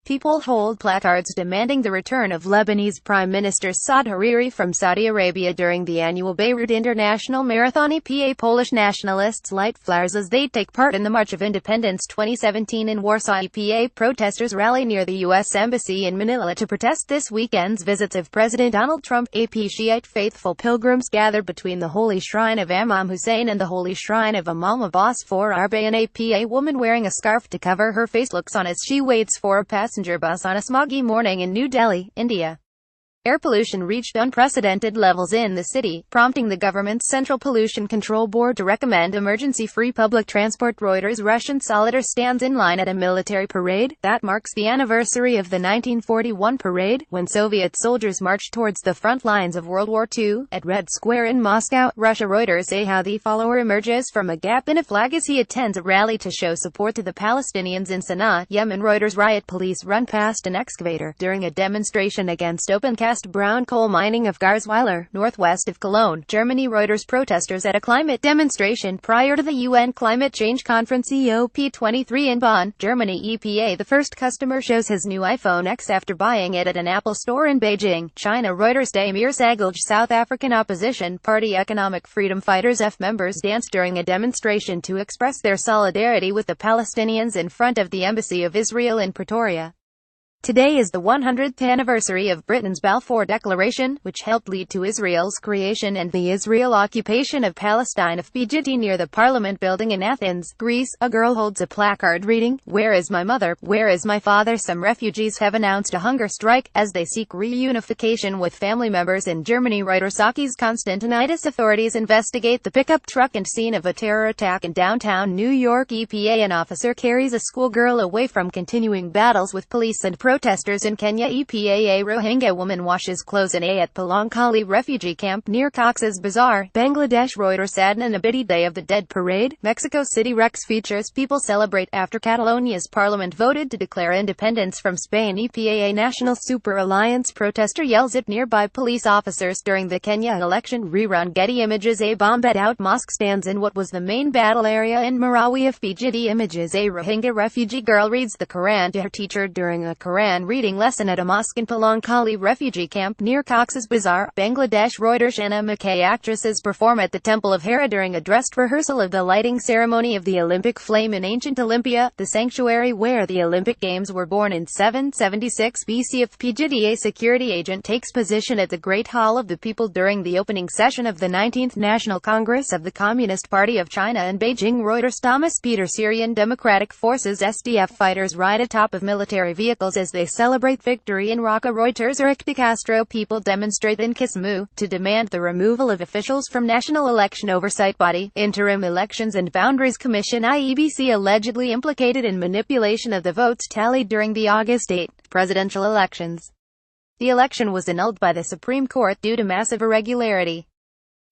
People hold placards demanding the return of Lebanese Prime Minister Saad Hariri from Saudi Arabia during the annual Beirut International Marathon EPA. Polish nationalists light flares as they take part in the March of Independence 2017 in Warsaw. EPA protesters rally near the U.S. Embassy in Manila to protest this weekend's visits of President Donald Trump. AP Shiite faithful pilgrims gathered between the Holy Shrine of Imam Hussein and the Holy Shrine of Imam Abbas for Arbaeen AP. A woman wearing a scarf to cover her face looks on as she waits for a passenger bus on a smoggy morning in New Delhi, India. Air pollution reached unprecedented levels in the city, prompting the government's Central Pollution Control Board to recommend emergency-free public transport. Reuters Russian soldier stands in line at a military parade that marks the anniversary of the 1941 parade, when Soviet soldiers marched towards the front lines of World War II, at Red Square in Moscow, Russia. Reuters say how the follower emerges from a gap in a flag as he attends a rally to show support to the Palestinians in Sana'a, Yemen. Reuters riot police run past an excavator during a demonstration against open-cast brown coal mining of Garzweiler, northwest of Cologne, Germany. Reuters protesters at a climate demonstration prior to the UN Climate Change Conference COP23 in Bonn, Germany. EPA the first customer shows his new iPhone X after buying it at an Apple store in Beijing, China. Reuters Damir Sagalj South African opposition party economic freedom fighters F members danced during a demonstration to express their solidarity with the Palestinians in front of the Embassy of Israel in Pretoria. Today is the 100th anniversary of Britain's Balfour Declaration, which helped lead to Israel's creation and the Israel occupation of Palestine. FPGT near the Parliament building in Athens, Greece, a girl holds a placard reading, "Where is my mother? Where is my father?" Some refugees have announced a hunger strike, as they seek reunification with family members in Germany. Reuters Sakis Constantinitis authorities investigate the pickup truck and scene of a terror attack in downtown New York. EPA an officer carries a schoolgirl away from continuing battles with police and protesters in Kenya. EPA a Rohingya woman washes clothes in at Palankali refugee camp near Cox's Bazar, Bangladesh. Reuters Saad and Abidi Day of the Dead parade, Mexico City. Rex features people celebrate after Catalonia's parliament voted to declare independence from Spain. EPA a National Super Alliance protester yells at nearby police officers during the Kenya election. Rerun Getty images a bomb bet out mosque stands in what was the main battle area in Marawi. FPGT images a Rohingya refugee girl reads the Quran to her teacher during a Quran reading lesson at a mosque in Palankali refugee camp near Cox's Bazar, Bangladesh. Reuters Anna McKay actresses perform at the Temple of Hera during a dressed rehearsal of the lighting ceremony of the Olympic flame in ancient Olympia, the sanctuary where the Olympic Games were born in 776 BC. FPGT a security agent takes position at the Great Hall of the People during the opening session of the 19th National Congress of the Communist Party of China in Beijing. Reuters Thomas Peter Syrian Democratic Forces SDF fighters ride atop of military vehicles as they celebrate victory in Raqqa. Reuters Eric de Castro people demonstrate in Kisumu to demand the removal of officials from National Election Oversight Body, Interim Elections and Boundaries Commission. IEBC allegedly implicated in manipulation of the votes tallied during the August 8 presidential elections. The election was annulled by the Supreme Court due to massive irregularity.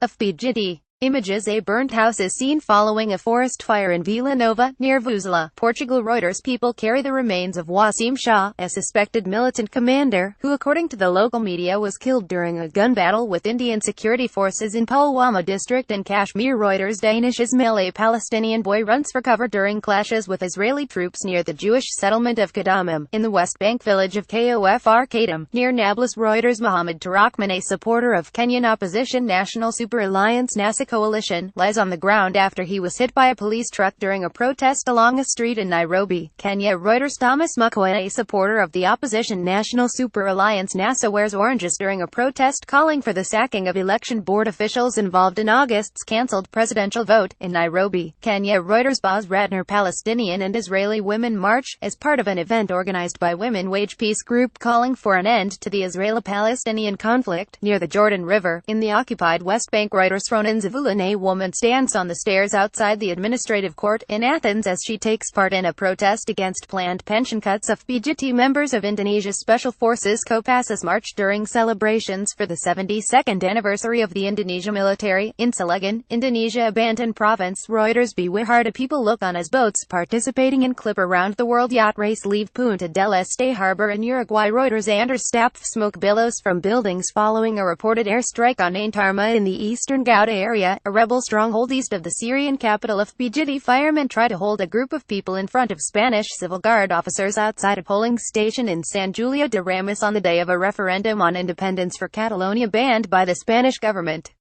FPGT images a burnt house is seen following a forest fire in Vila Nova, near Vuzela, Portugal. Reuters people carry the remains of Wasim Shah, a suspected militant commander, who according to the local media was killed during a gun battle with Indian security forces in Pulwama district in Kashmir. Reuters Danish Ismail a Palestinian boy runs for cover during clashes with Israeli troops near the Jewish settlement of Kadamim, in the West Bank village of Kofr Kadam, near Nablus. Reuters Mohammed Tarakman a supporter of Kenyan opposition National Super Alliance NASA coalition, lies on the ground after he was hit by a police truck during a protest along a street in Nairobi, Kenya. Reuters Thomas Mukwege a supporter of the opposition National Super Alliance NASA wears oranges during a protest calling for the sacking of election board officials involved in August's cancelled presidential vote in Nairobi, Kenya. Reuters Boz Ratner Palestinian and Israeli women march, as part of an event organized by Women Wage Peace Group calling for an end to the Israeli-Palestinian conflict, near the Jordan River, in the occupied West Bank. Reuters Ronan Zavulan a woman stands on the stairs outside the administrative court in Athens as she takes part in a protest against planned pension cuts. FPGT members of Indonesia's Special Forces Kopassus march during celebrations for the 72nd anniversary of the Indonesia military, in Cilegon, Indonesia Banten province. Reuters Biwihara people look on as boats participating in Clip Around the World yacht race leave Punta del Este harbor in Uruguay. Reuters Anders staff smoke billows from buildings following a reported airstrike on Aintarma in the eastern Gouda area Catalonia, a rebel stronghold east of the Syrian capital of Bejidi. Firemen tried to hold a group of people in front of Spanish civil guard officers outside a polling station in San Julià de Ramis on the day of a referendum on independence for Catalonia banned by the Spanish government.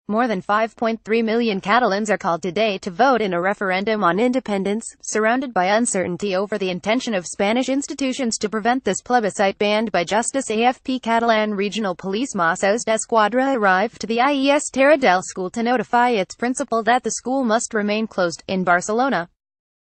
More than 5.3 million Catalans are called today to vote in a referendum on independence, surrounded by uncertainty over the intention of Spanish institutions to prevent this plebiscite banned by Justice AFP. Catalan Regional Police Mossos d'Esquadra arrived to the IES Terra del School to notify its principal that the school must remain closed. In Barcelona,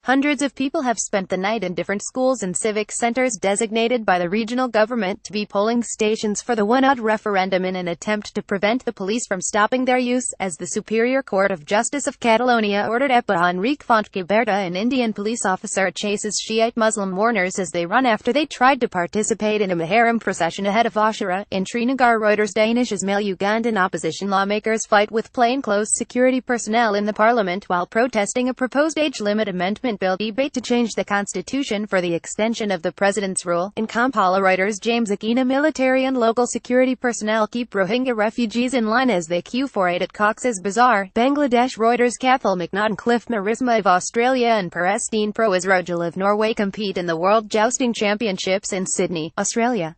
hundreds of people have spent the night in different schools and civic centers designated by the regional government to be polling stations for the one-odd referendum in an attempt to prevent the police from stopping their use, as the Superior Court of Justice of Catalonia ordered EPA Enrique Fontcaberta, an Indian police officer, chases Shiite Muslim mourners as they run after they tried to participate in a Muharram procession ahead of Ashura. In Srinagar, Reuters, Danish Ismail Ugandan opposition lawmakers fight with plainclothes security personnel in the parliament while protesting a proposed age limit amendment bill. Debate to change the constitution for the extension of the president's rule. In Kampala, Reuters, James Akina, military and local security personnel keep Rohingya refugees in line as they queue for aid at Cox's Bazar, Bangladesh. Reuters, Cathal McNaughton, Cliff Marisma of Australia and Perestine Pro Israel of Norway compete in the World Jousting Championships in Sydney, Australia.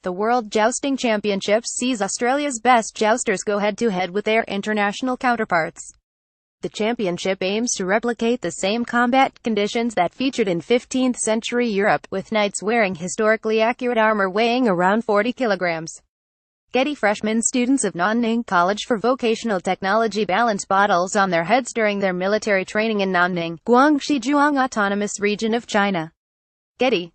The World Jousting Championships sees Australia's best jousters go head-to-head with their international counterparts. The championship aims to replicate the same combat conditions that featured in 15th-century Europe, with knights wearing historically accurate armor weighing around 40 kilograms. Getty. Freshman students of Nanning College for Vocational Technology balance bottles on their heads during their military training in Nanning, Guangxi Zhuang Autonomous Region of China. Getty.